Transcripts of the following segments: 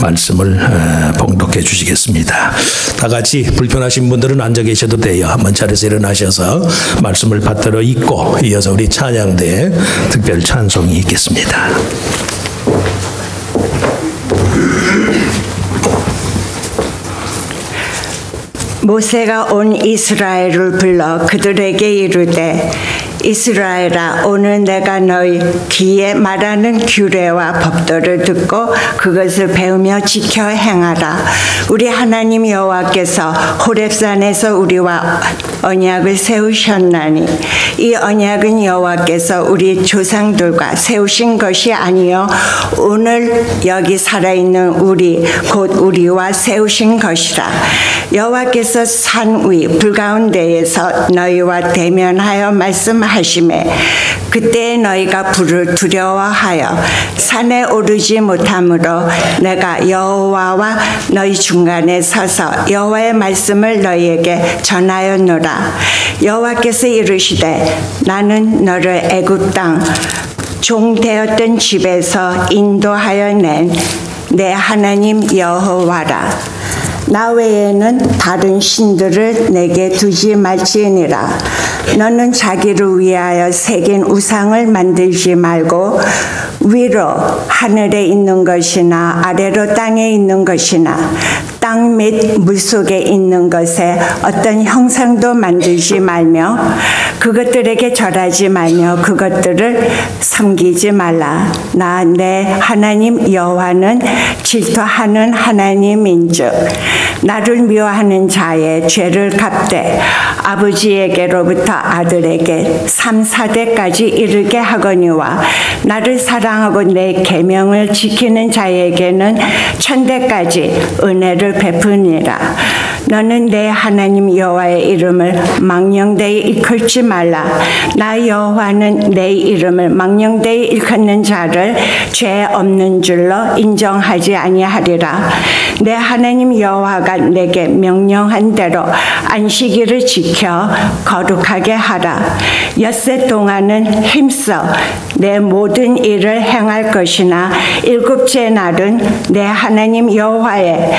말씀을 봉독해 주시겠습니다. 다 같이 불편하신 분들은 앉아 계셔도 돼요. 한번 자리에서 일어나셔서 말씀을 받들어 읽고 이어서 우리 찬양대 특별 찬송이 있겠습니다. 모세가 온 이스라엘을 불러 그들에게 이르되 이스라엘아, 오늘 내가 너희 귀에 말하는 규례와 법도를 듣고 그것을 배우며 지켜 행하라. 우리 하나님 여호와께서 호렙산에서 우리와 언약을 세우셨나니 이 언약은 여호와께서 우리 조상들과 세우신 것이 아니요 오늘 여기 살아있는 우리 곧 우리와 세우신 것이라. 여호와께서 산 위 불가운데에서 너희와 대면하여 말씀하시매 그때 너희가 불을 두려워하여 산에 오르지 못하므로 내가 여호와와 너희 중간에 서서 여호와의 말씀을 너희에게 전하였노라. 여호와께서 이르시되 나는 너를 애굽 땅 종되었던 집에서 인도하여 낸 내 하나님 여호와라. 나 외에는 다른 신들을 내게 두지 말지니라. 너는 자기를 위하여 새긴 우상을 만들지 말고 위로 하늘에 있는 것이나 아래로 땅에 있는 것이나 땅 및 물속에 있는 것에 어떤 형상도 만들지 말며 그것들에게 절하지 말며 그것들을 섬기지 말라. 나 내 하나님 여호와는 질투하는 하나님인즉 나를 미워하는 자의 죄를 갚되 아버지에게로부터 아들에게 3, 4대까지 이르게 하거니와 나를 사랑하고 내 계명을 지키는 자에게는 1000대까지 은혜를 베푸니라. 너는 내 하나님 여호와의 이름을 망령되이 일컬지 말라. 나 여호와는 내 이름을 망령되이 일컫는 자를 죄 없는 줄로 인정하지 아니하리라. 내 하나님 여호와가 내게 명령한 대로 안식일을 지켜 거룩하게 하라. 엿새 동안은 힘써 내 모든 일을 행할 것이나 일곱째 날은 내 하나님 여호와의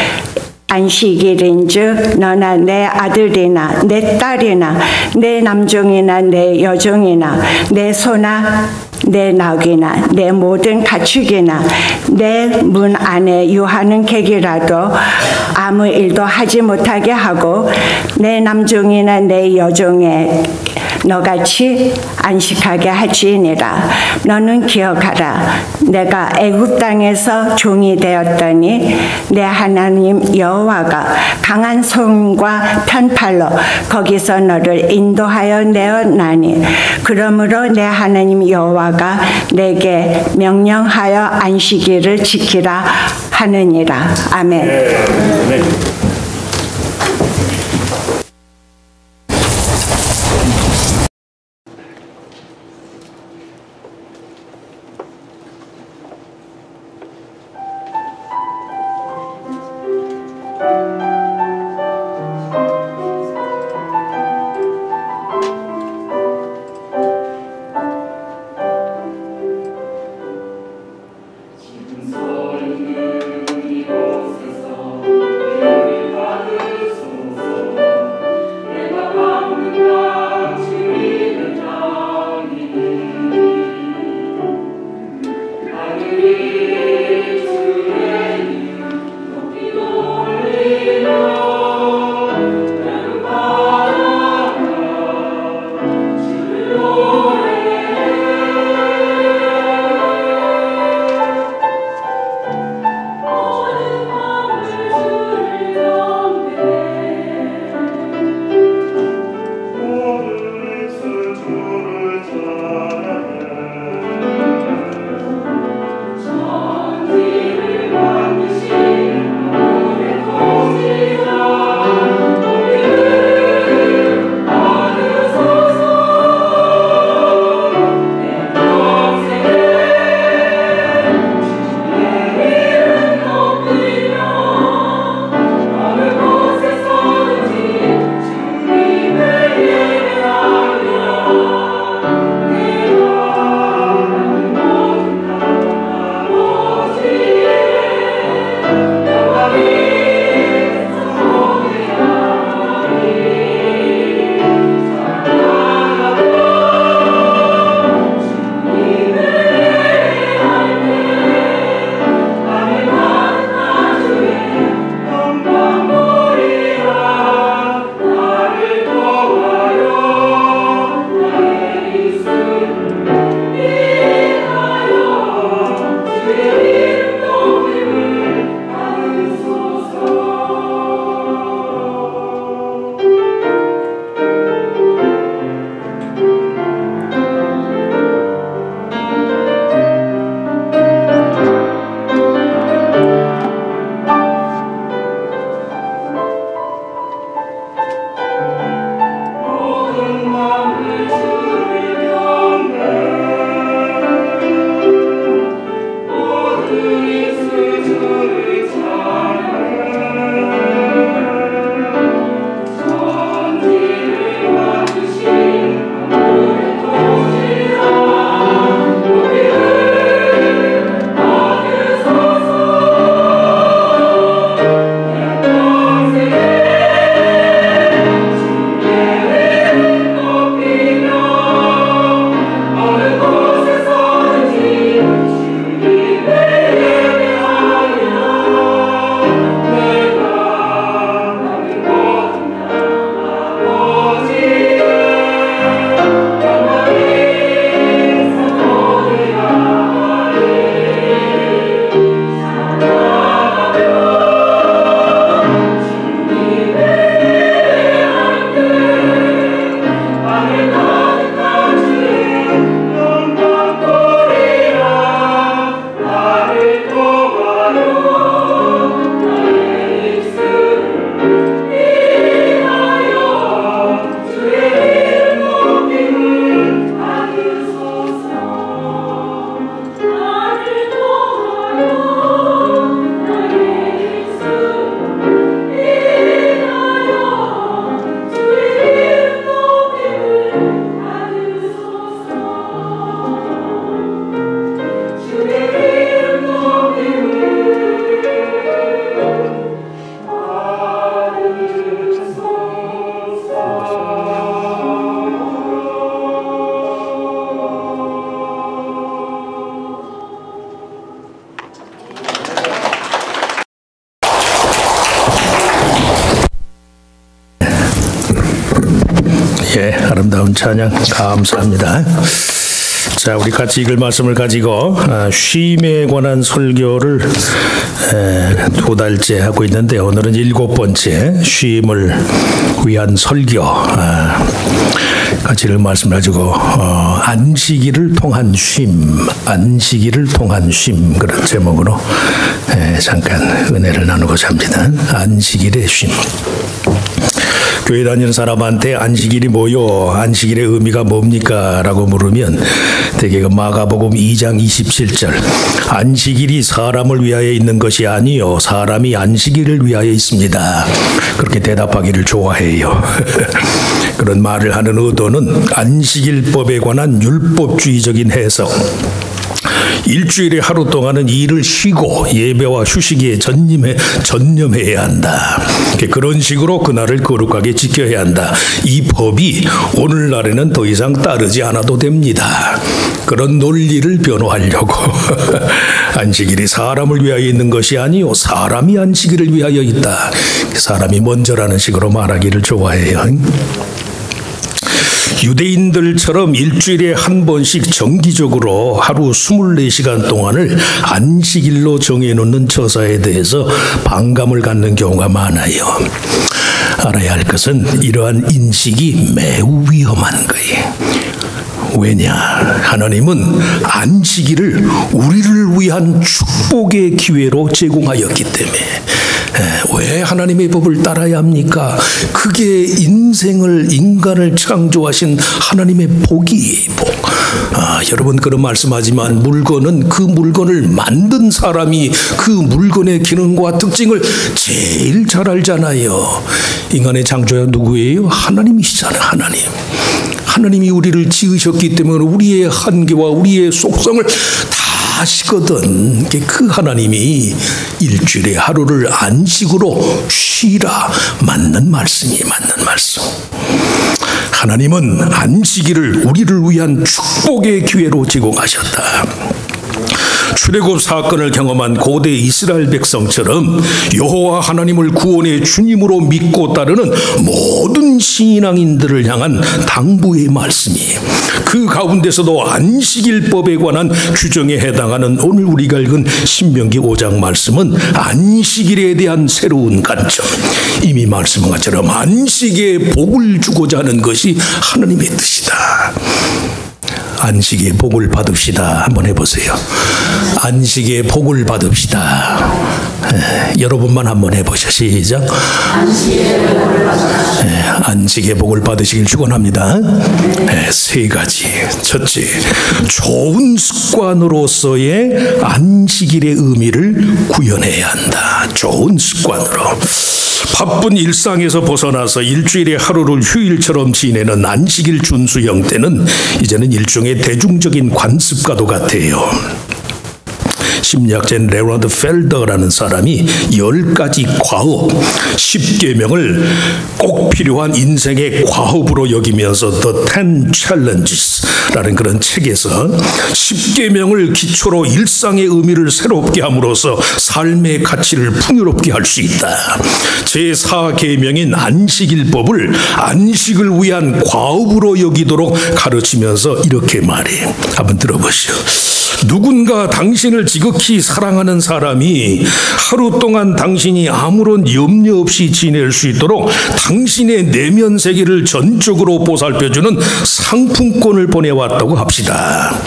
안식일인즉 너나 내 아들이나 내 딸이나 내 남종이나 내 여종이나 내 소나 내 낙이나 내 모든 가축이나 내 문 안에 유하는 객이라도 아무 일도 하지 못하게 하고 내 남종이나 내 여종에 너같이 안식하게 할지니라. 너는 기억하라. 내가 애굽 땅에서 종이 되었더니 내 하나님 여호와가 강한 손과 편팔로 거기서 너를 인도하여 내었나니 그러므로 내 하나님 여호와가 내게 명령하여 안식일을 지키라 하느니라. 아멘. 네. 지금 서는 이곳에서 예, 아름다운 찬양 감사합니다. 자, 우리 같이 읽을 말씀을 가지고 쉼에 관한 설교를 2달째 하고 있는데 오늘은 7번째 쉼을 위한 설교 같이 읽을 말씀을 가지고 안식일을 통한 쉼, 안식일을 통한 쉼 그런 제목으로 잠깐 은혜를 나누고자 합니다. 안식일의 쉼. 교회 다니는 사람한테 안식일이 뭐요? 안식일의 의미가 뭡니까? 라고 물으면 대개 마가복음 2장 27절 안식일이 사람을 위하여 있는 것이 아니요 사람이 안식일을 위하여 있습니다. 그렇게 대답하기를 좋아해요. 그런 말을 하는 의도는 안식일법에 관한 율법주의적인 해석, 일주일에 하루 동안은 일을 쉬고 예배와 휴식에 전념해야 한다. 그런 식으로 그날을 거룩하게 지켜야 한다. 이 법이 오늘날에는 더 이상 따르지 않아도 됩니다. 그런 논리를 변호하려고 안식일이 사람을 위하여 있는 것이 아니요 사람이 안식일을 위하여 있다. 사람이 먼저라는 식으로 말하기를 좋아해요. 유대인들처럼 일주일에 한 번씩 정기적으로 하루 24시간 동안을 안식일로 정해놓는 처사에 대해서 반감을 갖는 경우가 많아요. 알아야 할 것은 이러한 인식이 매우 위험한 거예요. 왜냐? 하나님은 안식일을 우리를 위한 축복의 기회로 제공하였기 때문에. 왜 하나님의 법을 따라야 합니까? 그게 인간을 창조하신 하나님의 복이 복. 여러분 그런 말씀하지만 물건은 그 물건을 만든 사람이 그 물건의 기능과 특징을 제일 잘 알잖아요. 인간의 창조자 누구예요? 하나님이시잖아요. 하나님이 우리를 지으셨기 때문에 우리의 한계와 우리의 속성을 다 아시거든. 그 하나님이 일주일에 하루를 안식으로 쉬라. 맞는 말씀이 맞는 말씀. 하나님은 안식일을 우리를 위한 축복의 기회로 제공하셨다. 출애굽 사건을 경험한 고대 이스라엘 백성처럼 여호와 하나님을 구원의 주님으로 믿고 따르는 모든 신앙인들을 향한 당부의 말씀이 그 가운데서도 안식일법에 관한 규정에 해당하는 오늘 우리가 읽은 신명기 5장 말씀은 안식일에 대한 새로운 관점, 이미 말씀한 것처럼 안식에 복을 주고자 하는 것이 하나님의 뜻이다. 안식의 복을 받읍시다. 한번 해보세요. 안식의 복을 받읍시다. 여러분만 한번 해보셔. 시작. 안식의 복을 받으시길 축원합니다. 3가지. 첫째, 좋은 습관으로서의 안식일의 의미를 구현해야 한다. 좋은 습관으로. 바쁜 일상에서 벗어나서 일주일에 하루를 휴일처럼 지내는 안식일 준수 형태는 이제는 일종의 대중적인 관습과도 같아요. 심리학자인 레오나드 펠더라는 사람이 10가지 과업, 10계명을 꼭 필요한 인생의 과업으로 여기면서 The 10 Challenges라는 그런 책에서 10계명을 기초로 일상의 의미를 새롭게 함으로써 삶의 가치를 풍요롭게 할 수 있다. 제4계명인 안식일법을 안식을 위한 과업으로 여기도록 가르치면서 이렇게 말해. 한번 들어보시오. 누군가 당신을 지극히 사랑하는 사람이 하루 동안 당신이 아무런 염려 없이 지낼 수 있도록 당신의 내면 세계를 전적으로 보살펴주는 상품권을 보내왔다고 합시다.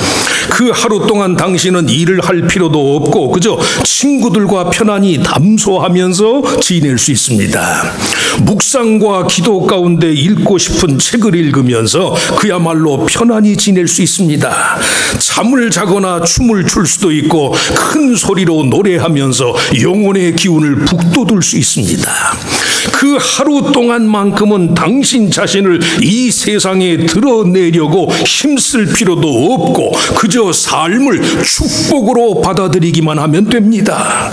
그 하루 동안 당신은 일을 할 필요도 없고 그저 친구들과 편안히 담소하면서 지낼 수 있습니다. 묵상과 기도 가운데 읽고 싶은 책을 읽으면서 그야말로 편안히 지낼 수 있습니다. 잠을 자거나 춤을 출 수도 있고 큰 소리로 노래하면서 영혼의 기운을 북돋을 수 있습니다. 그 하루 동안만큼은 당신 자신을 이 세상에 드러내려고 힘쓸 필요도 없고 그저 삶을 축복으로 받아들이기만 하면 됩니다.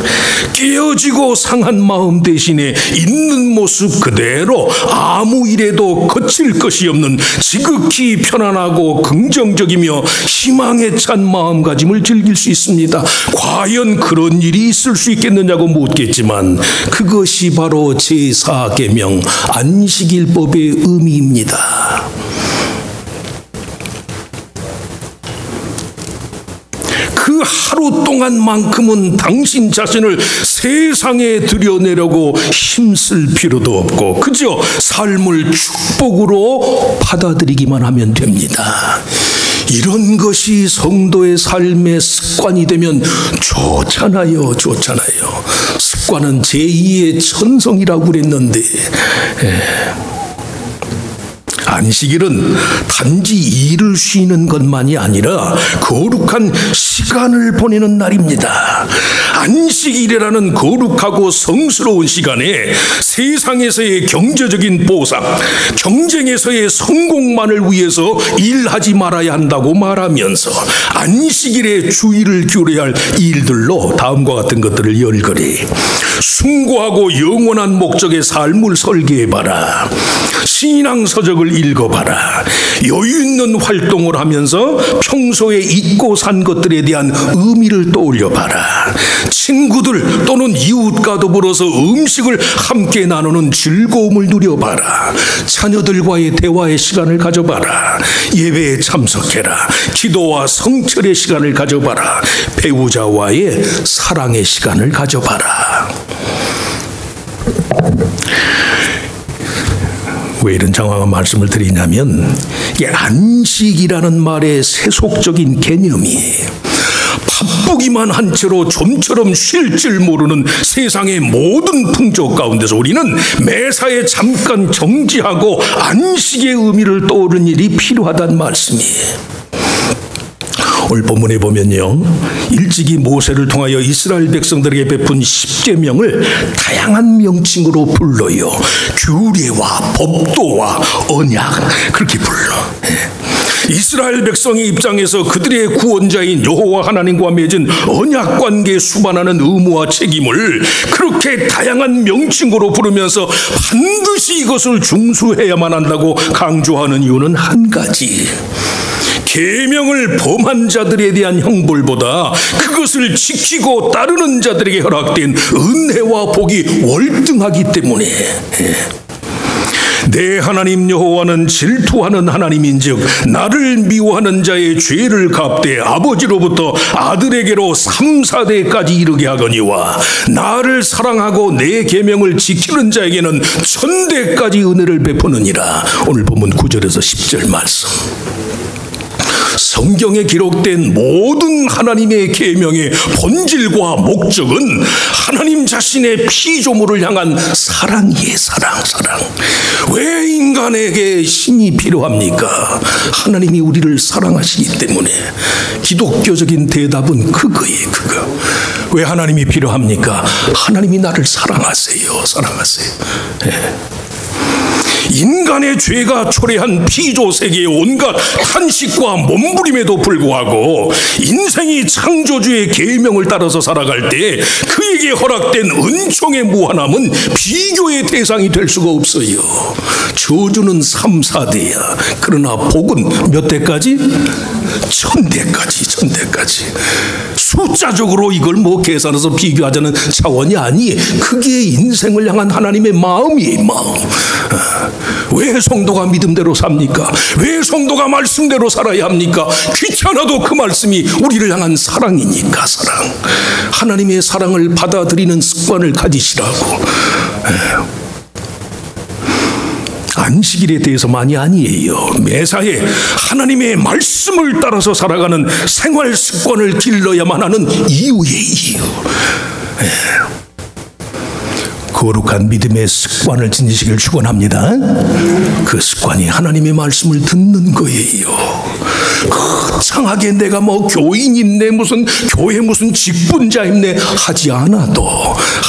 깨어지고 상한 마음 대신에 있는 모습 그대로 아무 일에도 거칠 것이 없는 지극히 편안하고 긍정적이며 희망에 찬 마음가짐을 즐길 수 있습니다. 과연 그런 일이 있을 수 있겠느냐고 묻겠지만 그것이 바로 제4계명 안식일법의 의미입니다. 그 하루 동안만큼은 당신 자신을 세상에 들여내려고 힘쓸 필요도 없고 그저 삶을 축복으로 받아들이기만 하면 됩니다. 이런 것이 성도의 삶의 습관이 되면 좋잖아요. 습관은 제2의 천성이라고 그랬는데 안식일은 단지 일을 쉬는 것만이 아니라 거룩한 시간을 보내는 날입니다. 안식일이라는 거룩하고 성스러운 시간에 세상에서의 경제적인 보상, 경쟁에서의 성공만을 위해서 일하지 말아야 한다고 말하면서 안식일에 주의를 기울여야 할 일들로 다음과 같은 것들을 열거리. 숭고하고 영원한 목적의 삶을 설계해봐라. 신앙서적을 읽어봐라. 여유 있는 활동을 하면서 평소에 잊고 산 것들에 대한 의미를 떠올려봐라. 친구들 또는 이웃과 더불어서 음식을 함께 나누는 즐거움을 누려봐라. 자녀들과의 대화의 시간을 가져봐라. 예배에 참석해라. 기도와 성철의 시간을 가져봐라. 배우자와의 사랑의 시간을 가져봐라. 왜 이런 장황한 말씀을 드리냐면 이게 안식이라는 말의 세속적인 개념이 바쁘기만 한 채로 좀처럼 쉴 줄 모르는 세상의 모든 풍조 가운데서 우리는 매사에 잠깐 정지하고 안식의 의미를 떠오르는 일이 필요하다는 말씀이에요. 오늘 본문에 보면요, 일찍이 모세를 통하여 이스라엘 백성들에게 베푼 10계명을 다양한 명칭으로 불러요. 규례와 법도와 언약, 그렇게 불러. 이스라엘 백성의 입장에서 그들의 구원자인 여호와 하나님과 맺은 언약 관계에 수반하는 의무와 책임을 그렇게 다양한 명칭으로 부르면서 반드시 이것을 준수해야만 한다고 강조하는 이유는 한 가지. 계명을 범한 자들에 대한 형벌보다 그것을 지키고 따르는 자들에게 허락된 은혜와 복이 월등하기 때문에. 내 하나님 여호와는 질투하는 하나님인즉 나를 미워하는 자의 죄를 갚되 아버지로부터 아들에게로 3, 4대까지 이르게 하거니와 나를 사랑하고 내 계명을 지키는 자에게는 1000대까지 은혜를 베푸느니라. 오늘 본문 9절에서 10절 말씀. 성경에 기록된 모든 하나님의 계명의 본질과 목적은 하나님 자신의 피조물을 향한 사랑이에요. 사랑. 왜 인간에게 신이 필요합니까? 하나님이 우리를 사랑하시기 때문에. 기독교적인 대답은 그거예요. 왜 하나님이 필요합니까? 하나님이 나를 사랑하세요. 인간의 죄가 초래한 피조 세계의 온갖 탄식과 몸부림에도 불구하고 인생이 창조주의 계명을 따라서 살아갈 때 그에게 허락된 은총의 무한함은 비교의 대상이 될 수가 없어요. 저주는 3, 4대야. 그러나 복은 몇 대까지? 1000대까지. 숫자적으로 이걸 계산해서 비교하자는 차원이 아니에요. 그게 인생을 향한 하나님의 마음이에요. 마음. 왜 성도가 믿음대로 삽니까? 왜 성도가 말씀대로 살아야 합니까? 귀찮아도 그 말씀이 우리를 향한 사랑이니까. 사랑. 하나님의 사랑을 받아들이는 습관을 가지시라고. 안식일에 대해서만이 아니에요. 매사에 하나님의 말씀을 따라서 살아가는 생활 습관을 길러야만 하는 이유예요. 거룩한 믿음의 습관을 지니시길 축원합니다. 그 습관이 하나님의 말씀을 듣는 거예요. 거창하게 내가 교인임네, 무슨 교회 무슨 직분자임네 하지 않아도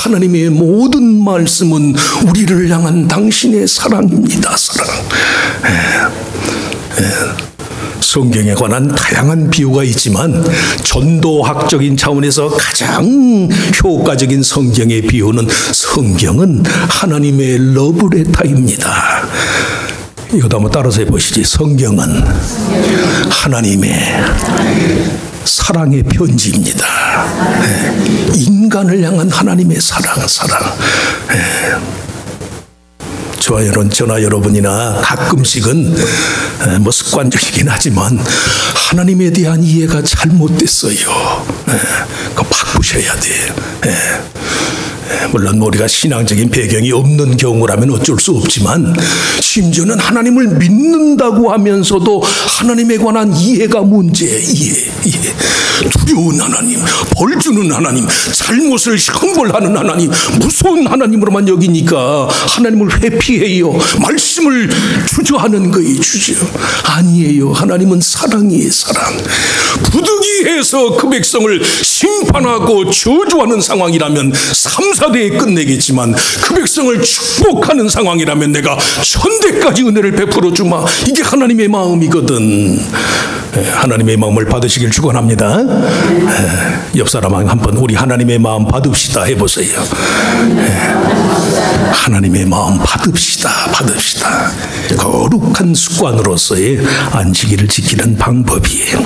하나님의 모든 말씀은 우리를 향한 당신의 사랑입니다. 사랑. 성경에 관한 다양한 비유가 있지만 전도학적인 차원에서 가장 효과적인 성경의 비유는 성경은 하나님의 러브레터입니다. 이것도 한번 따라서 해보시지. 성경은 하나님의 사랑의 편지입니다. 인간을 향한 하나님의 사랑. 저나 여러분이나 가끔씩은 뭐 습관적이긴 하지만 하나님에 대한 이해가 잘못됐어요. 그거 바꾸셔야 돼. 물론 우리가 신앙적인 배경이 없는 경우라면 어쩔 수 없지만 심지어는 하나님을 믿는다고 하면서도 하나님에 관한 이해가 문제예요. 이해. 두려운 하나님, 벌 주는 하나님, 잘못을 형벌하는 하나님, 무서운 하나님으로만 여기니까 하나님을 회피해요. 말씀을 주저하는 거예요. 아니에요. 하나님은 사랑이에요. 사랑. 부득이해서 그 백성을 심판하고 저주하는 상황이라면 3, 4대에 끝내겠지만 그 백성을 축복하는 상황이라면 내가 천대까지 은혜를 베풀어 주마. 이게 하나님의 마음이거든. 하나님의 마음을 받으시길 축원합니다. 옆 사람하고 한번 우리 하나님의 마음 받읍시다 해보세요. 하나님의 마음 받읍시다. 거룩한 습관으로서의 안식일을 지키는 방법이에요.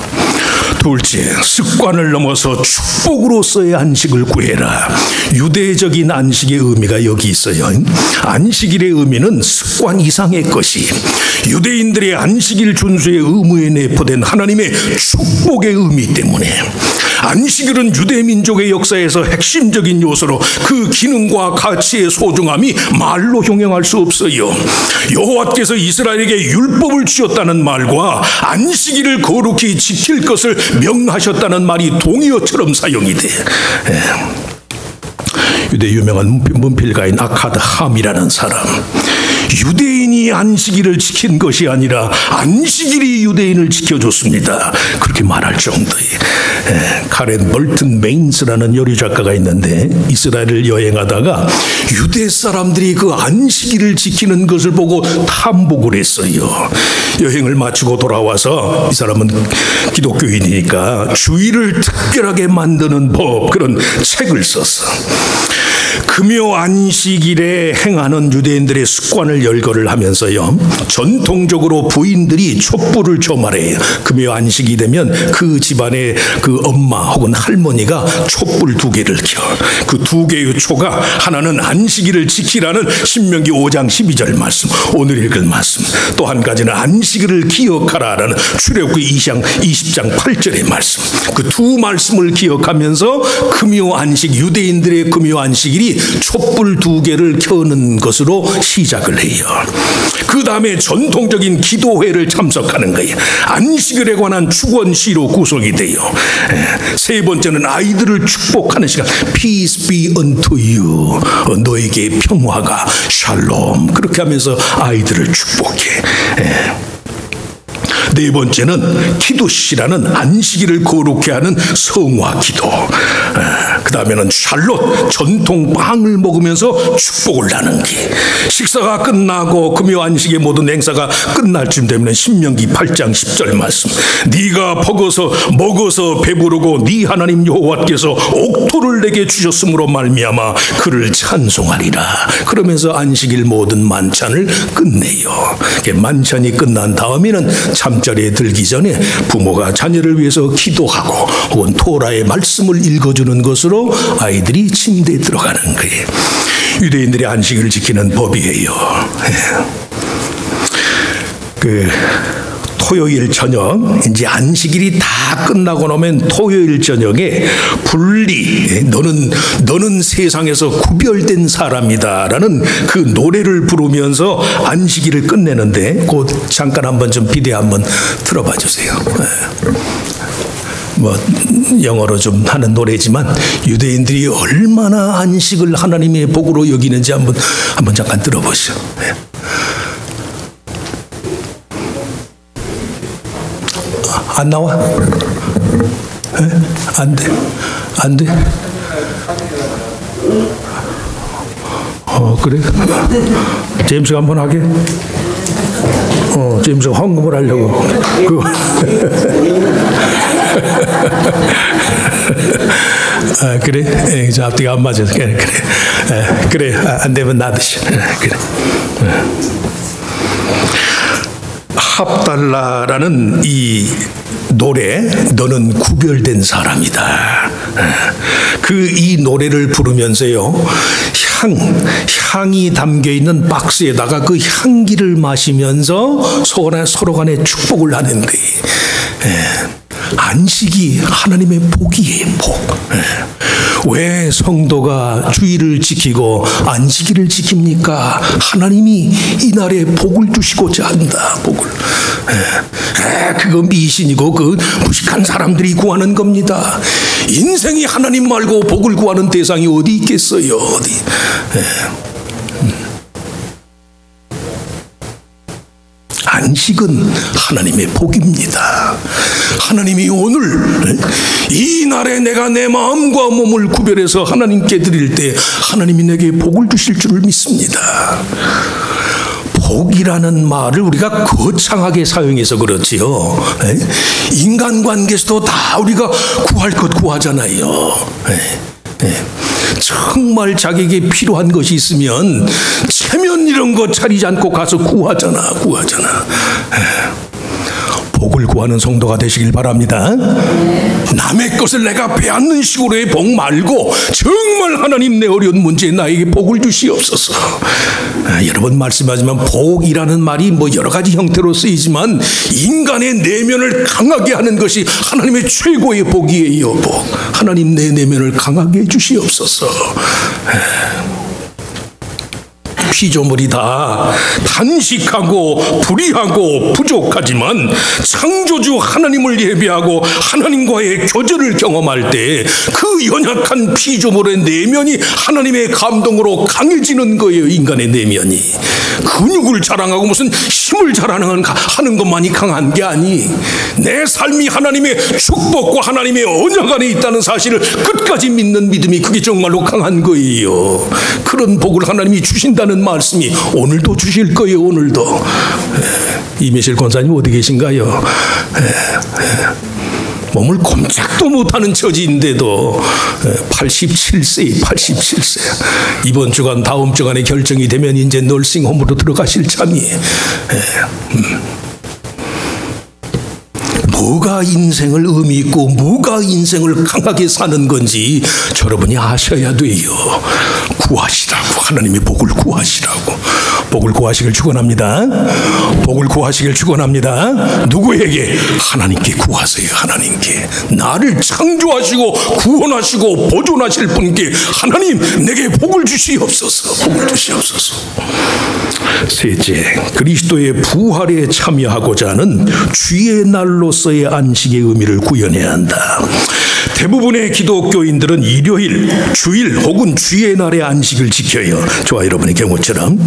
둘째, 습관을 넘어서 축복으로서의 안식을 구해라. 유대적인 안식의 의미가 여기 있어요. 안식일의 의미는 습관 이상의 것이 유대인들의 안식일 준수의 의무에 내포된 하나님의 축복의 의미 때문에 안식일은 유대 민족의 역사에서 핵심적인 요소로 그 기능과 가치의 소중함이 말로 형용할 수 없어요. 여호와께서 이스라엘에게 율법을 주셨다는 말과 안식일을 거룩히 지킬 것을 명하셨다는 말이 동의어처럼 사용이 돼. 유대 유명한 문필가인 아카드 함이라는 사람, 유대인이 안식일을 지킨 것이 아니라 안식일이 유대인을 지켜줬습니다. 그렇게 말할 정도의 카렌 멀튼 메인스라는 요리 작가가 있는데 이스라엘을 여행하다가 유대 사람들이 그 안식일을 지키는 것을 보고 탐복을 했어요. 여행을 마치고 돌아와서 이 사람은 기독교인이니까 주일을 특별하게 만드는 법, 그런 책을 썼어. 금요 안식일에 행하는 유대인들의 습관을 열거를 하면서요, 전통적으로 부인들이 촛불을 조말해요. 금요 안식이 되면 그 집안의 그 엄마 혹은 할머니가 촛불 2개를 켜. 그 2개의 초가 하나는 안식일을 지키라는 신명기 5장 12절 말씀, 오늘 읽을 말씀, 또 한 가지는 안식일을 기억하라라는 출애굽기 20장 8절의 말씀. 그 두 말씀을 기억하면서 금요 안식, 유대인들의 금요 안식일이 촛불 2개를 켜는 것으로 시작을 해요. 그 다음에 전통적인 기도회를 참석하는 거예요. 안식일에 관한 축원시로 구성이 돼요. 세 번째는 아이들을 축복하는 시간, Peace be unto you, 너에게 평화가, 샬롬, 그렇게 하면서 아이들을 축복해. 네 번째는 키두시라는 안식일을 거룩해 하는 성화 기도. 그 다음에는 샬롯, 전통 빵을 먹으면서 축복을 나누는 게. 식사가 끝나고 금요 안식의 모든 행사가 끝날 쯤 되면 신명기 8장 10절 말씀, 네가 먹어서 배부르고 네 하나님 여호와께서 옥토를 내게 주셨으므로 말미암아 그를 찬송하리라. 그러면서 안식일 모든 만찬을 끝내요. 만찬이 끝난 다음에는 잠자리에 들기 전에 부모가 자녀를 위해서 기도하고 혹은 토라의 말씀을 읽어주는 것으로 아이들이 침대에 들어가는 거예요. 유대인들의 안식일을 지키는 법이에요. 토요일 저녁, 이제 안식일이 다 끝나고 나면 토요일 저녁에 분리, 너는 세상에서 구별된 사람이다라는 그 노래를 부르면서 안식일을 끝내는데, 그 잠깐 한번 좀 비디오 한번 들어봐 주세요. 뭐 영어로 좀 하는 노래지만 유대인들이 얼마나 안식을 하나님의 복으로 여기는지 한번 잠깐 들어보시죠. 안 나와? 안 돼. 그래? 제임스가 한번 하게? 제임스가 헌금을 하려고. 그래? 저 앞뒤가 안 맞아서. 그래. 안 되면 놔두시. 그래. 합달라라는 이 노래, 너는 구별된 사람이다. 이 노래를 부르면서요, 향이 담겨있는 박스에다가 그 향기를 마시면서 서로 간에 축복을 하는 거예요. 안식이 하나님의 복이에요, 복. 왜 성도가 주의를 지키고 안식일을 지킵니까? 하나님이 이날에 복을 주시고자 한다, 복을. 그거 미신이고 그 무식한 사람들이 구하는 겁니다. 인생이 하나님 말고 복을 구하는 대상이 어디 있겠어요, 어디. 안식은 하나님의 복입니다. 하나님이 오늘 이 날에 내가 내 마음과 몸을 구별해서 하나님께 드릴 때 하나님이 내게 복을 주실 줄을 믿습니다. 복이라는 말을 우리가 거창하게 사용해서 그렇지요. 인간관계에서도 다 우리가 구할 것 구하잖아요. 정말 자기에게 필요한 것이 있으면 체면 이런 거 차리지 않고 가서 구하잖아. 복을 구하는 성도가 되시길 바랍니다. 남의 것을 내가 빼앗는 식으로의 복 말고 정말 하나님 내 어려운 문제에 나에게 복을 주시옵소서. 여러 번 말씀하지만 복이라는 말이 여러 가지 형태로 쓰이지만 인간의 내면을 강하게 하는 것이 하나님의 최고의 복이에요. 복. 하나님 내 내면을 강하게 해주시옵소서. 피조물이 다 단식하고 불의하고 부족하지만 창조주 하나님을 예배하고 하나님과의 교제를 경험할 때 그 연약한 피조물의 내면이 하나님의 감동으로 강해지는 거예요. 인간의 내면이 근육을 자랑하고 무슨 힘을 자랑하는 것만이 강한 게 아니, 내 삶이 하나님의 축복과 하나님의 언약 안에 있다는 사실을 끝까지 믿는 믿음이 그게 정말로 강한 거예요. 그런 복을 하나님이 주신다는 말씀이 오늘도 주실 거예요. 오늘도. 이미실 권사님 어디 계신가요? 몸을 꼼짝도 못하는 처지인데도 87세. 이번 주간 다음 주간에 결정이 되면 이제 널싱홈으로 들어가실 참이에요. 뭐가 인생을 의미 있고 뭐가 인생을 강하게 사는 건지 여러분이 아셔야 돼요. 구하시라고, 하나님의 복을 구하시라고. 복을 구하시길 축원합니다. 복을 구하시길 축원합니다. 누구에게? 하나님께 구하세요. 하나님께. 나를 창조하시고 구원하시고 보존하실 분께 하나님 내게 복을 주시옵소서. 복을 주시옵소서. 셋째, 그리스도의 부활에 참여하고자 하는 주의 날로서의 안식의 의미를 구현해야 한다. 대부분의 기독교인들은 일요일, 주일 혹은 주의 날의 안식을 지켜요. 저와 여러분의 경우처럼.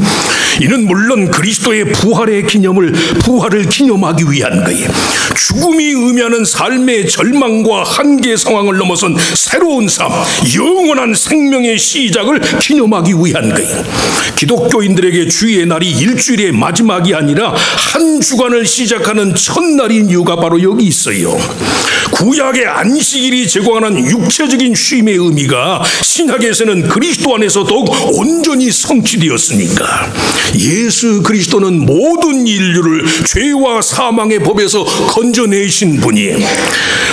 이는 물론 그리스도의 부활을 기념하기 위한 거예요. 죽음이 의미하는 삶의 절망과 한계 상황을 넘어선 새로운 삶, 영원한 생명의 시작을 기념하기 위한 거예요. 기독교인들에게 주의 날이 일주일의 마지막이 아니라 한 주간을 시작하는 첫날인 이유가 바로 여기 있어요. 구약의 안식일이 제공하는 육체적인 쉼의 의미가 신약에서는 그리스도 안에서 더욱 온전히 성취되었으니까. 예수 그리스도는 모든 인류를 죄와 사망의 법에서 건져내신 분이에요.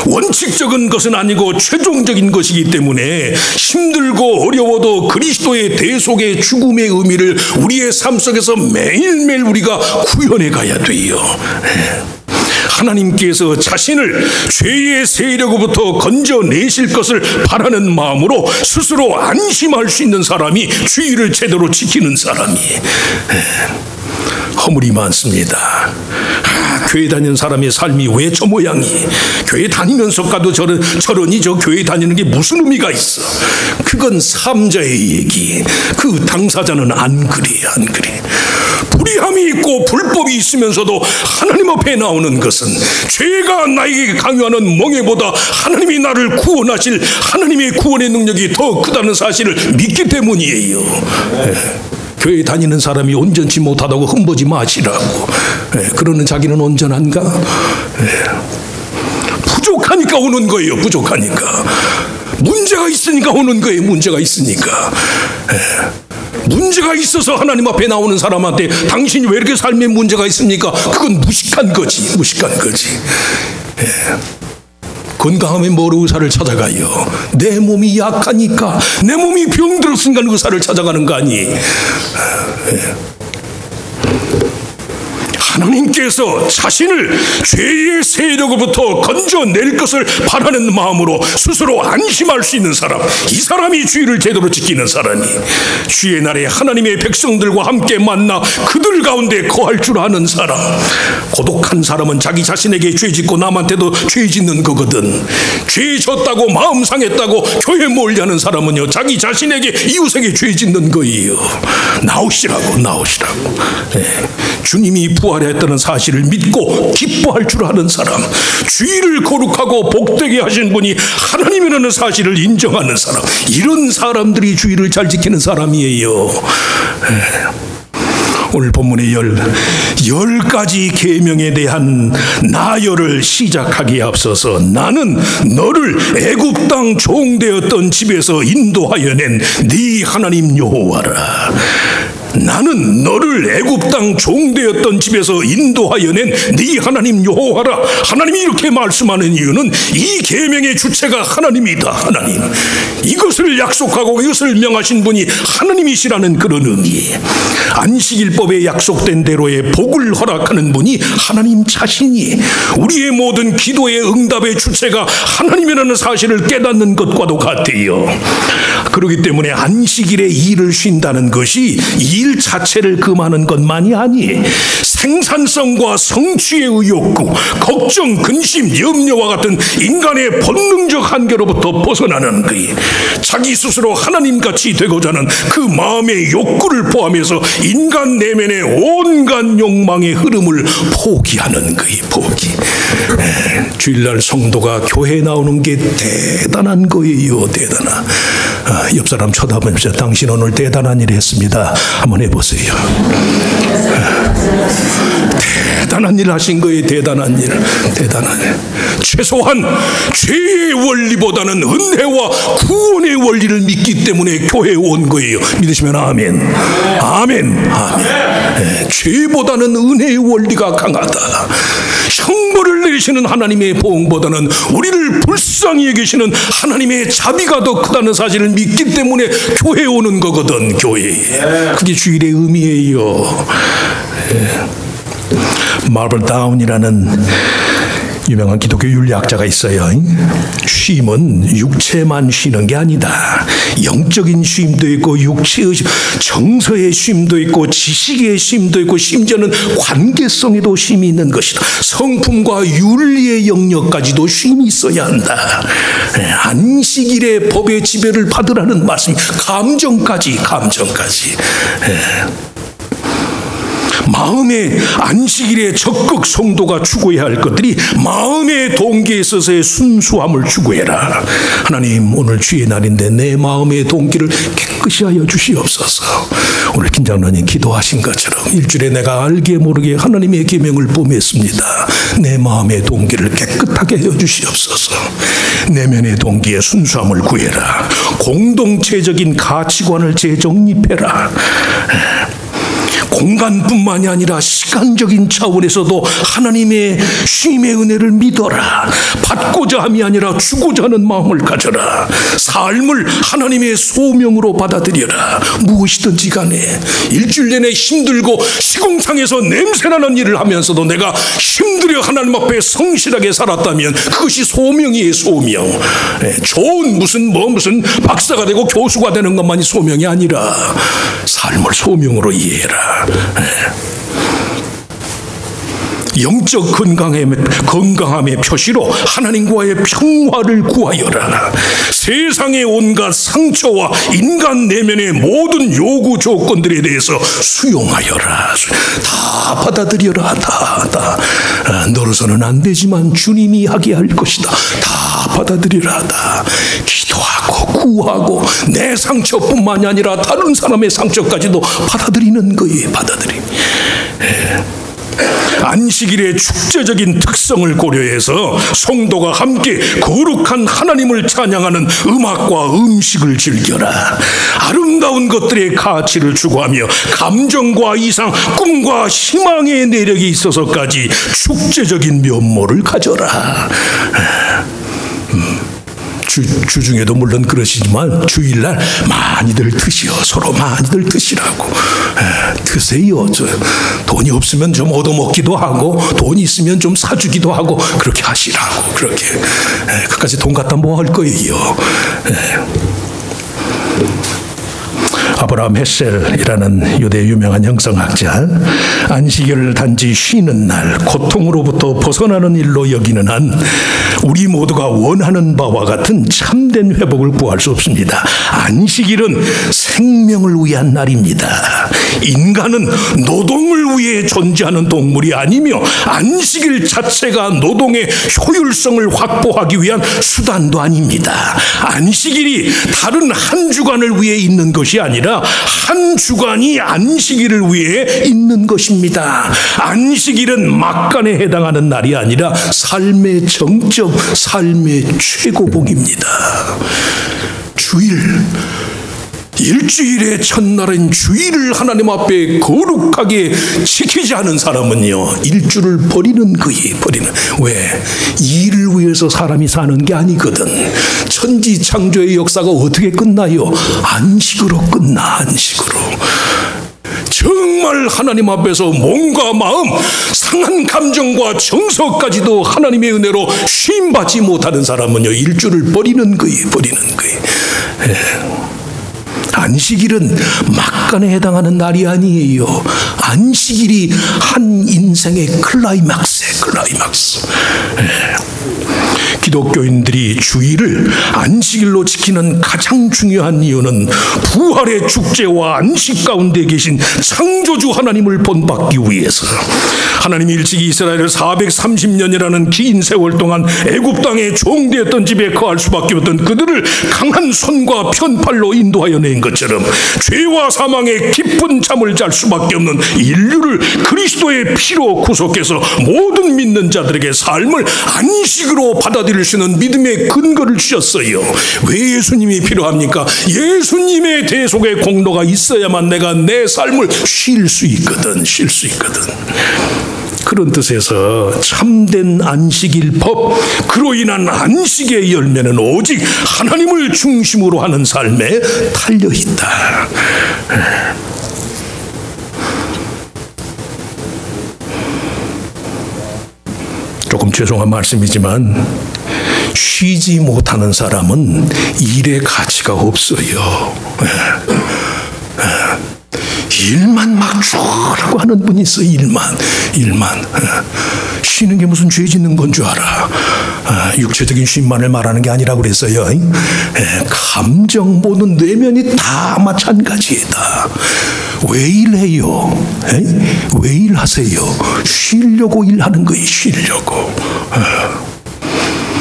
원칙적인 것은 아니고 최종적인 것이기 때문에 힘들고 어려워도 그리스도의 대속의 죽음의 의미를 우리의 삶 속에서 매일매일 우리가 구현해 가야 돼요. 하나님께서 자신을 죄의 세력으로부터 건져내실 것을 바라는 마음으로 스스로 안심할 수 있는 사람이 주의를 제대로 지키는 사람이에요. 허물이 많습니다. 교회 다니는 사람의 삶이 왜 저 모양이? 교회 다니면서 가도 저러니 저 교회 다니는 게 무슨 의미가 있어? 그건 삼자의 얘기. 그 당사자는 안 그래. 불의함이 있고 불법이 있으면서도 하나님 앞에 나오는 것은 죄가 나에게 강요하는 멍에보다 하나님이 나를 구원하실 하나님의 구원의 능력이 더 크다는 사실을 믿기 때문이에요. 교회 다니는 사람이 온전치 못하다고 흠보지 마시라고. 그러는 자기는 온전한가? 부족하니까 오는 거예요. 부족하니까. 문제가 있으니까 오는 거예요. 문제가 있으니까. 문제가 있어서 하나님 앞에 나오는 사람한테 당신이 왜 이렇게 삶에 문제가 있습니까? 그건 무식한 거지. 무식한 거지. 건강하면 뭐로 의사를 찾아가요? 내 몸이 약하니까, 내 몸이 병들었으니까 의사를 찾아가는 거 아니? 하나님께서 자신을 죄의 세력으로부터 건져낼 것을 바라는 마음으로 스스로 안심할 수 있는 사람, 이 사람이 주의를 제대로 지키는 사람이 주의 날에 하나님의 백성들과 함께 만나 그들 가운데 거할 줄 아는 사람. 고독한 사람은 자기 자신에게 죄 짓고 남한테도 죄 짓는 거거든. 죄 졌다고 마음 상했다고 교회 몰려하는 사람은요, 자기 자신에게 이웃에게 죄 짓는 거예요. 나오시라고. 주님이 부활했다는 사실을 믿고 기뻐할 줄 아는 사람, 주의를 거룩하고 복되게 하신 분이 하나님이라는 사실을 인정하는 사람, 이런 사람들이 주의를 잘 지키는 사람이에요. 오늘 본문의 10가지 계명에 대한 나열을 시작하기에 앞서서 나는 너를 애굽 땅 종되었던 집에서 인도하여 낸 네 하나님 여호와라. 나는 너를 애굽 땅 종되었던 집에서 인도하여 낸 네 하나님 여호와라. 하나님이 이렇게 말씀하는 이유는 이 계명의 주체가 하나님이다. 하나님, 이것을 약속하고 이것을 명하신 분이 하나님이시라는 그런 의미. 안식일법에 약속된 대로의 복을 허락하는 분이 하나님 자신이, 우리의 모든 기도의 응답의 주체가 하나님이라는 사실을 깨닫는 것과도 같아요. 그렇기 때문에 안식일에 일을 쉰다는 것이 일 자체를 금하는 것만이 아니, 생산성과 성취의 욕구, 걱정, 근심, 염려와 같은 인간의 본능적 한계로부터 벗어나는 것, 자기 스스로 하나님같이 되고자 하는 그 마음의 욕구를 포함해서 인간 내면의 온갖 욕망의 흐름을 포기하는 것. 포기. 주일날 성도가 교회에 나오는 게 대단한 거예요. 대단한. 옆 사람 쳐다보면서 당신 오늘 대단한 일 했습니다. 한번 해보세요. 대단한 일 하신 거예요. 대단한 일. 대단한 일. 최소한 죄의 원리보다는 은혜와 구원의 원리를 믿기 때문에 교회에 온 거예요. 믿으시면 아멘. 아멘. 아멘. 죄보다는 은혜의 원리가 강하다. 형벌을 내리시는 하나님의 보응보다는 우리를 불쌍히 여기시는 하나님의 자비가 더 크다는 사실을 믿기 때문에 교회에 오는 거거든. 교회에. 그게 주일의 의미예요. 마블 다운이라는 유명한 기독교 윤리학자가 있어요. 쉼은 육체만 쉬는 게 아니다. 영적인 쉼도 있고 육체의 정서의 쉼도 있고 지식의 쉼도 있고 심지어는 관계성에도 쉼이 있는 것이다. 성품과 윤리의 영역까지도 쉼이 있어야 한다. 안식일의 법의 지배를 받으라는 말씀. 감정까지. 마음의 안식일의 적극 성도가 추구해야 할 것들이 마음의 동기에 있어서의 순수함을 추구해라. 하나님, 오늘 주의 날인데 내 마음의 동기를 깨끗이 하여 주시옵소서. 오늘 김장로님 기도하신 것처럼 일주일에 내가 알게 모르게 하나님의 계명을 범했습니다. 내 마음의 동기를 깨끗하게 하여 주시옵소서. 내면의 동기의 순수함을 구해라. 공동체적인 가치관을 재정립해라. 공간뿐만이 아니라 시간적인 차원에서도 하나님의 쉼의 은혜를 믿어라. 받고자 함이 아니라 주고자 하는 마음을 가져라. 삶을 하나님의 소명으로 받아들여라. 무엇이든지 간에 일주일 내내 힘들고 시공상에서 냄새나는 일을 하면서도 내가 힘들여 하나님 앞에 성실하게 살았다면 그것이 소명이에요. 소명. 좋은 무슨 박사가 되고 교수가 되는 것만이 소명이 아니라 삶을 소명으로 이해해라. 영적 건강함의 표시로 하나님과의 평화를 구하여라. 세상의 온갖 상처와 인간 내면의 모든 요구 조건들에 대해서 수용하여라. 다 받아들여라. 다. 너로서는 안 되지만 주님이 하게 할 것이다. 다 받아들여라. 다. 기도하고 구하고 내 상처뿐만이 아니라 다른 사람의 상처까지도 받아들이는 거예요. 받아들임. 안식일의 축제적인 특성을 고려해서 성도가 함께 거룩한 하나님을 찬양하는 음악과 음식을 즐겨라. 아름다운 것들의 가치를 추구하며 감정과 이상, 꿈과 희망의 내력이 있어서까지 축제적인 면모를 가져라. 주중에도 물론 그러시지만 주일날 많이들 드시오. 서로 많이들 드시라고. 드세요. 돈이 없으면 좀 얻어먹기도 하고 돈이 있으면 좀 사주기도 하고 그렇게 하시라고. 그렇게. 그까지 돈 갖다 뭐 할 거예요. 아브라함 헤셀이라는 유대 유명한 형성학자, 안식일을 단지 쉬는 날, 고통으로부터 벗어나는 일로 여기는 한 우리 모두가 원하는 바와 같은 참된 회복을 구할 수 없습니다. 안식일은 생명을 위한 날입니다. 인간은 노동을 위해 존재하는 동물이 아니며 안식일 자체가 노동의 효율성을 확보하기 위한 수단도 아닙니다. 안식일이 다른 한 주간을 위해 있는 것이 아니라 한 주간이 안식일을 위해 있는 것입니다. 안식일은 막간에 해당하는 날이 아니라 삶의 정점, 삶의 최고봉입니다. 주일, 일주일의 첫날은 주일을 하나님 앞에 거룩하게 지키지 않은 사람은요, 일주를 버리는 거예요. 왜? 일을 위해서 사람이 사는 게 아니거든. 천지창조의 역사가 어떻게 끝나요? 안식으로 끝나. 안식으로. 정말 하나님 앞에서 몸과 마음, 상한 감정과 정서까지도 하나님의 은혜로 쉼받지 못하는 사람은요, 일주를 버리는 거예요. 안식일은 막간에 해당하는 날이 아니에요. 안식일이 한 인생의 클라이막스. 기독교인들이 주일을 안식일로 지키는 가장 중요한 이유는 부활의 축제와 안식 가운데 계신 창조주 하나님을 본받기 위해서. 하나님이 일찍이 이스라엘을 430년이라는 긴 세월 동안 애굽 땅에 종되었던 집에 거할 수밖에 없던 그들을 강한 손과 편팔로 인도하여 낸 것처럼 죄와 사망의 깊은 잠을 잘 수밖에 없는 인류를 그리스도의 피로 구속해서 모든 믿는 자들에게 삶을 안식으로 받아들일 수 있는 믿음의 근거를 주셨어요. 왜 예수님이 필요합니까? 예수님의 대속의 공로가 있어야만 내가 내 삶을 쉴 수 있거든. 그런 뜻에서 참된 안식일 법, 그로 인한 안식의 열매는 오직 하나님을 중심으로 하는 삶에 달려있다. 조금 죄송한 말씀이지만 쉬지 못하는 사람은 일의 가치가 없어요. 일만 막 죽으라고 하는 분이 있어. 일만. 쉬는 게 무슨 죄 짓는 건 줄 알아. 육체적인 쉼만을 말하는 게 아니라고 그랬어요. 감정, 모든 내면이 다 마찬가지이다. 왜 일해요? 왜 일하세요? 쉬려고 일하는 거예요. 쉬려고.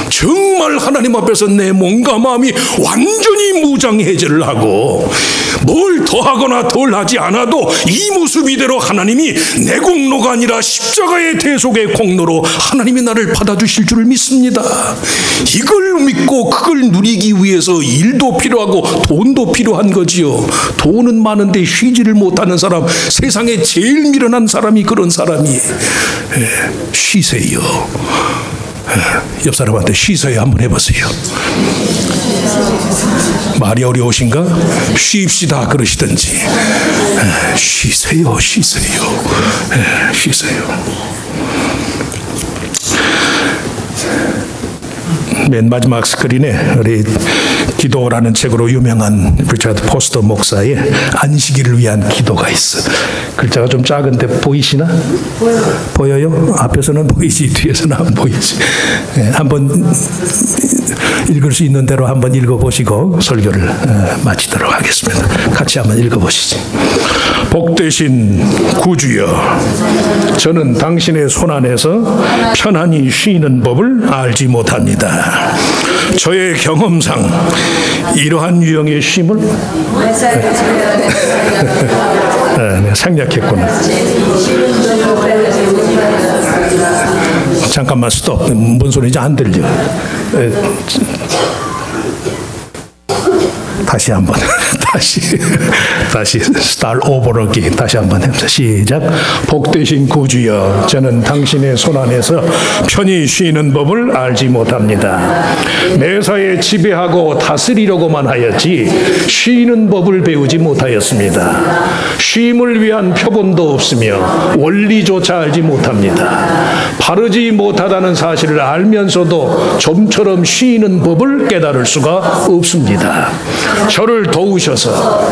정말 하나님 앞에서 내 몸과 마음이 완전히 무장해제를 하고 뭘 더하거나 덜하지 않아도 이 모습 이대로 하나님이 내 공로가 아니라 십자가의 대속의 공로로 하나님이 나를 받아주실 줄을 믿습니다. 이걸 믿고 그걸 누리기 위해서 일도 필요하고 돈도 필요한 거지요. 돈은 많은데 쉬지를 못하는 사람, 세상에 제일 미련한 사람이 그런 사람이에요. 쉬세요. 옆 사람한테 쉬세요 한번 해보세요. 말이 어려우신가? 쉬입시다 그러시든지. 쉬세요. 맨 마지막 스크린에 우리 기도라는 책으로 유명한 리처드 포스터 목사의 안식일을 위한 기도가 있어. 글자가 좀 작은데 보이시나? 보여요? 앞에서는 보이지, 뒤에서는 안 보이지. 한번 읽을 수 있는 대로 한번 읽어보시고 설교를 마치도록 하겠습니다. 같이 한번 읽어보시죠. 복되신 구주여, 저는 당신의 손안에서 편안히 쉬는 법을 알지 못합니다. 저의 경험상 이러한 유형의 쉼을 생략했구나. 잠깐만 스톱. 뭔 소리인지 안 들려. 다시 한번. 다시 start over again. 다시 한번 해보자. 시작. 복되신 구주여, 저는 당신의 손 안에서 편히 쉬는 법을 알지 못합니다. 매사에 지배하고 다스리려고만 하였지 쉬는 법을 배우지 못하였습니다. 쉼을 위한 표본도 없으며 원리조차 알지 못합니다. 바르지 못하다는 사실을 알면서도 좀처럼 쉬는 법을 깨달을 수가 없습니다. 저를 도우셔서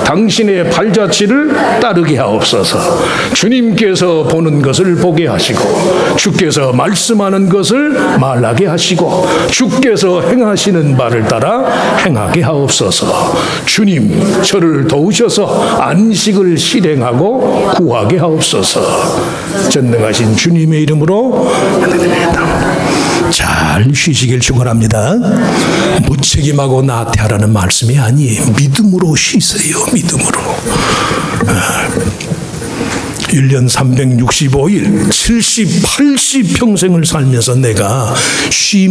당신의 발자취를 따르게 하옵소서. 주님께서 보는 것을 보게 하시고 주께서 말씀하는 것을 말하게 하시고 주께서 행하시는 바를 따라 행하게 하옵소서. 주님, 저를 도우셔서 안식을 실행하고 구하게 하옵소서. 전능하신 주님의 이름으로 잘 쉬시길 축원합니다. 무책임하고 나태하라는 말씀이 아니에요. 믿음으로 쉬세요. 믿음으로. 1년 365일 70, 80 평생을 살면서 내가 쉴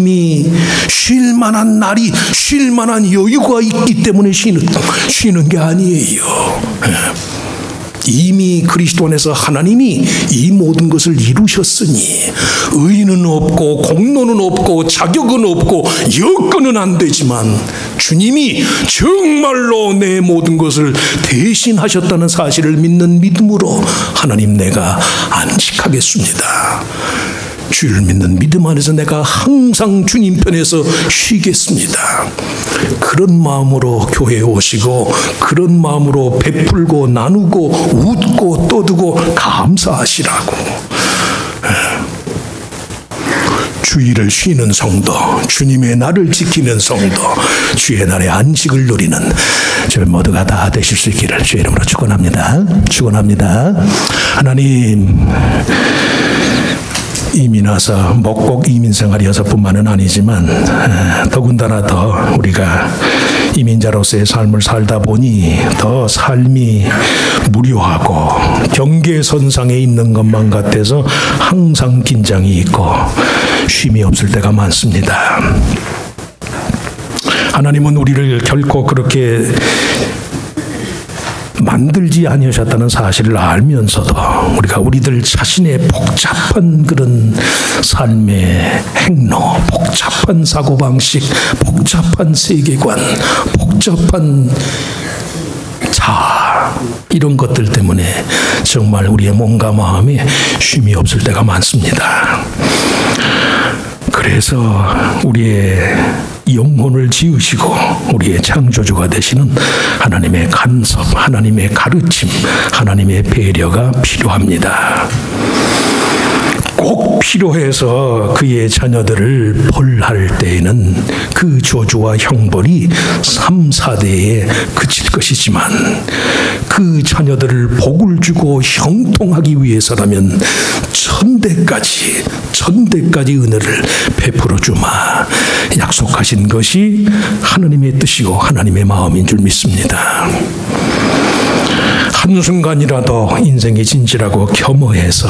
만한 날이, 쉴 만한 여유가 있기 때문에 쉬는 게 아니에요. 이미 그리스도 안에서 하나님이 이 모든 것을 이루셨으니 의는 없고 공로는 없고 자격은 없고 여건은 안 되지만 주님이 정말로 내 모든 것을 대신하셨다는 사실을 믿는 믿음으로 하나님, 내가 안식하겠습니다. 주를 믿는 믿음 안에서 내가 항상 주님 편에서 쉬겠습니다. 그런 마음으로 교회에 오시고 그런 마음으로 베풀고 나누고 웃고 떠들고 감사하시라고. 주일을 쉬는 성도, 주님의 날을 지키는 성도, 주의 날의 안식을 누리는 저희 모두가 다 되실 수 있기를 주의 이름으로 축원합니다. 축원합니다. 하나님, 이민와서 꼭 이민 생활이어서뿐만은 아니지만 더군다나 더 우리가 이민자로서의 삶을 살다 보니 더 삶이 무료하고 경계선상에 있는 것만 같아서 항상 긴장이 있고 쉼이 없을 때가 많습니다. 하나님은 우리를 결코 그렇게 만들지 아니하셨다는 사실을 알면서도 우리가 우리들 자신의 복잡한 그런 삶의 행로, 복잡한 사고방식, 복잡한 세계관, 복잡한 자아, 이런 것들 때문에 정말 우리의 몸과 마음에 쉼이 없을 때가 많습니다. 그래서 우리의 영혼을 지으시고 우리의 창조주가 되시는 하나님의 간섭, 하나님의 가르침, 하나님의 배려가 필요합니다. 꼭 필요해서 그의 자녀들을 벌할 때에는 그 저주와 형벌이 3, 4대에 그칠 것이지만 그 자녀들을 복을 주고 형통하기 위해서라면 천대까지 은혜를 베풀어 주마 약속하신 것이 하나님의 뜻이고 하나님의 마음인 줄 믿습니다. 한순간이라도 인생이 진실하고 겸허해서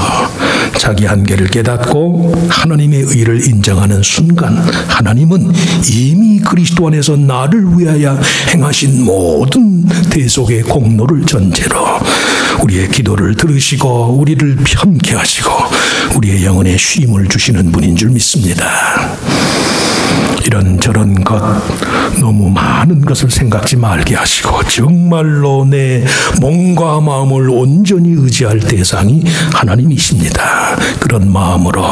자기 한계를 깨닫고 하나님의 의를 인정하는 순간 하나님은 이미 그리스도 안에서 나를 위하여 행하신 모든 대속의 공로를 전제로 우리의 기도를 들으시고 우리를 편케 하시고 우리의 영혼에 쉼을 주시는 분인 줄 믿습니다. 이런저런 것 너무 많은 것을 생각지 말게 하시고 정말로 내 몸과 마음을 온전히 의지할 대상이 하나님이십니다. 그런 마음으로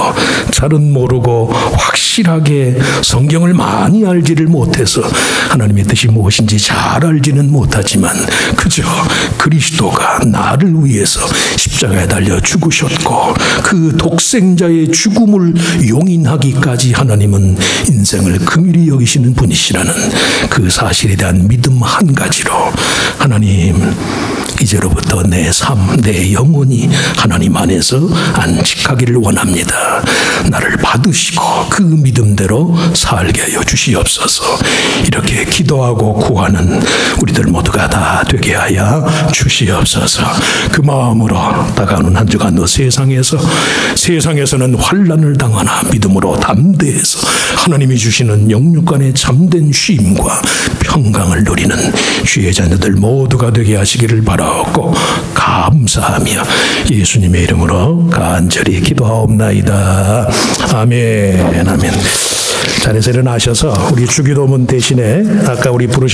잘은 모르고 확실하게 성경을 많이 알지를 못해서 하나님의 뜻이 무엇인지 잘 알지는 못하지만 그저 그리스도가 나를 위해서 십자가에 달려 죽으셨고 그 독생자의 죽음을 용인하기까지 하나님은 인생을 긍휼히 여기시는 분이시라는 그 사실에 대한 믿음 한 가지로 하나님, 이제로부터 내 삶, 내 영혼이 하나님 안에서 안식하기를 원합니다. 나를 받으시고 그 믿음대로 살게 하여 주시옵소서. 이렇게 기도하고 구하는 우리들 모두가 다 되게 하여 주시옵소서. 그 마음으로 다가오는 한 주간도 세상에서는 환난을 당하나 믿음으로 담대해서 하나님이 주시는 영육간의 참된 쉼과 평강을 누리는 주의 자녀들 모두가 되게 하시기를 바라옵고 감사하며 예수님의 이름으로 간절히 기도하옵나이다. 아멘. 아멘. 자리에서 일어나셔서 우리 주기도문 대신에 아까 우리 부르신